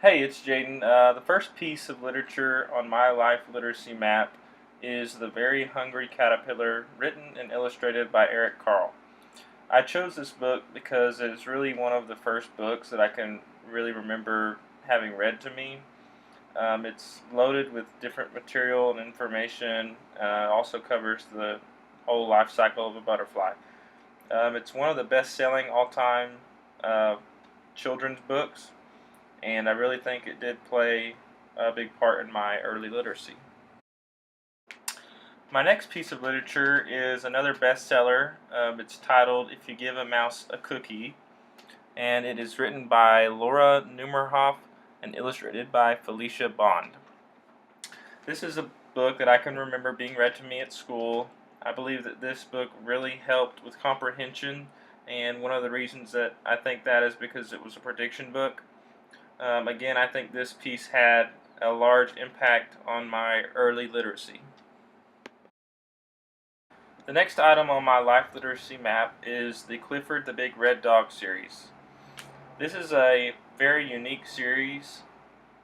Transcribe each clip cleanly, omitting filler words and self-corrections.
Hey, it's Jayden. The first piece of literature on my life literacy map is The Very Hungry Caterpillar, written and illustrated by Eric Carle. I chose this book because it's really one of the first books that I can really remember having read to me. It's loaded with different material and information. Also covers the whole life cycle of a butterfly. It's one of the best-selling all-time uh, children's books, and I really think it did play a big part in my early literacy. My next piece of literature is another bestseller. It's titled If You Give a Mouse a Cookie, and it is written by Laura Numerhoff and illustrated by Felicia Bond. This is a book that I can remember being read to me at school. I believe that this book really helped with comprehension, and one of the reasons that I think that is because it was a prediction book. Again, I think this piece had a large impact on my early literacy. The next item on my life literacy map is the Clifford the Big Red Dog series. This is a very unique series,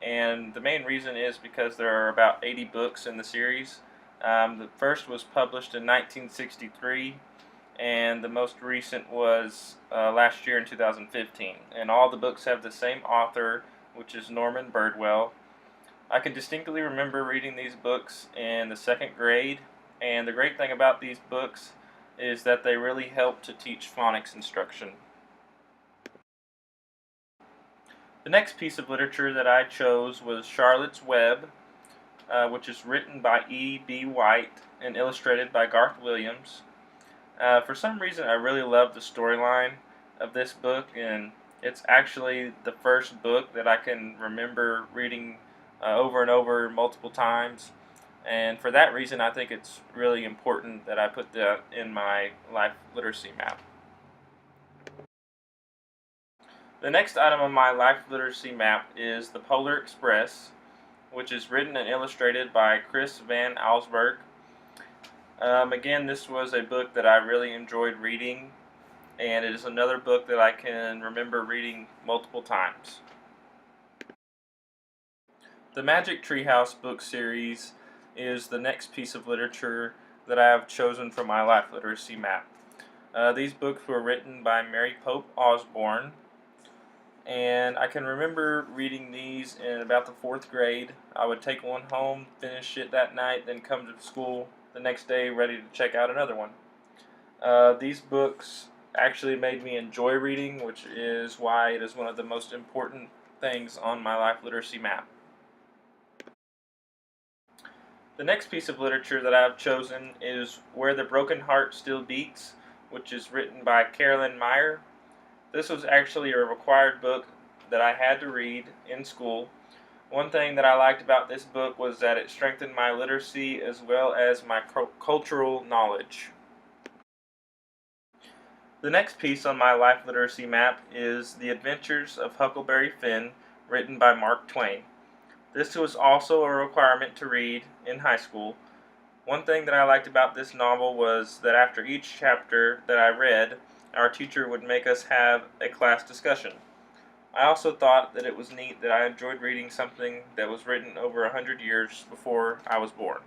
and the main reason is because there are about 80 books in the series. The first was published in 1963, and the most recent was last year in 2015. And all the books have the same author, which is Norman Birdwell. I can distinctly remember reading these books in the second grade, and the great thing about these books is that they really help to teach phonics instruction. The next piece of literature that I chose was Charlotte's Web, which is written by E. B. White and illustrated by Garth Williams. For some reason, I really love the storyline of this book, and it's actually the first book that I can remember reading over and over multiple times. And for that reason, I think it's really important that I put that in my life literacy map. The next item on my life literacy map is The Polar Express, which is written and illustrated by Chris Van Allsburg. Again, this was a book that I really enjoyed reading, and it is another book that I can remember reading multiple times. The Magic Treehouse book series is the next piece of literature that I have chosen for my life literacy map. These books were written by Mary Pope Osborne, and I can remember reading these in about the 4th grade. I would take one home, finish it that night, then come to school the next day ready to check out another one. These books actually made me enjoy reading, which is why it is one of the most important things on my life literacy map. The next piece of literature that I've chosen is Where the Broken Heart Still Beats, which is written by Carolyn Meyer. This was actually a required book that I had to read in school. One thing that I liked about this book was that it strengthened my literacy as well as my cultural knowledge. The next piece on my life literacy map is The Adventures of Huckleberry Finn, written by Mark Twain. This was also a requirement to read in high school. One thing that I liked about this novel was that after each chapter that I read, our teacher would make us have a class discussion. I also thought that it was neat that I enjoyed reading something that was written over 100 years before I was born.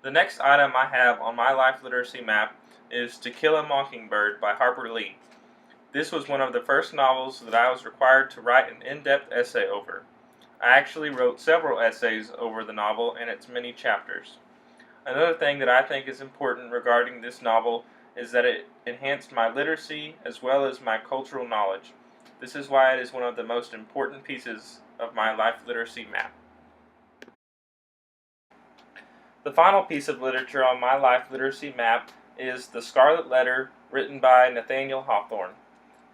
The next item I have on my life literacy map is To Kill a Mockingbird by Harper Lee. This was one of the first novels that I was required to write an in-depth essay over. I actually wrote several essays over the novel and its many chapters. Another thing that I think is important regarding this novel is that it enhanced my literacy as well as my cultural knowledge. This is why it is one of the most important pieces of my life literacy map. The final piece of literature on my life literacy map is The Scarlet Letter, written by Nathaniel Hawthorne.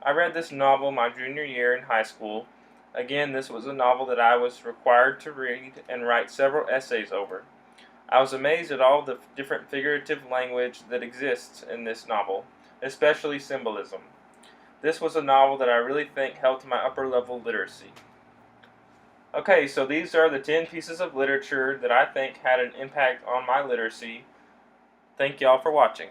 I read this novel my junior year in high school. Again, this was a novel that I was required to read and write several essays over. I was amazed at all the different figurative language that exists in this novel, especially symbolism. This was a novel that I really think helped my upper level literacy. Okay, so these are the 10 pieces of literature that I think had an impact on my literacy. Thank y'all for watching.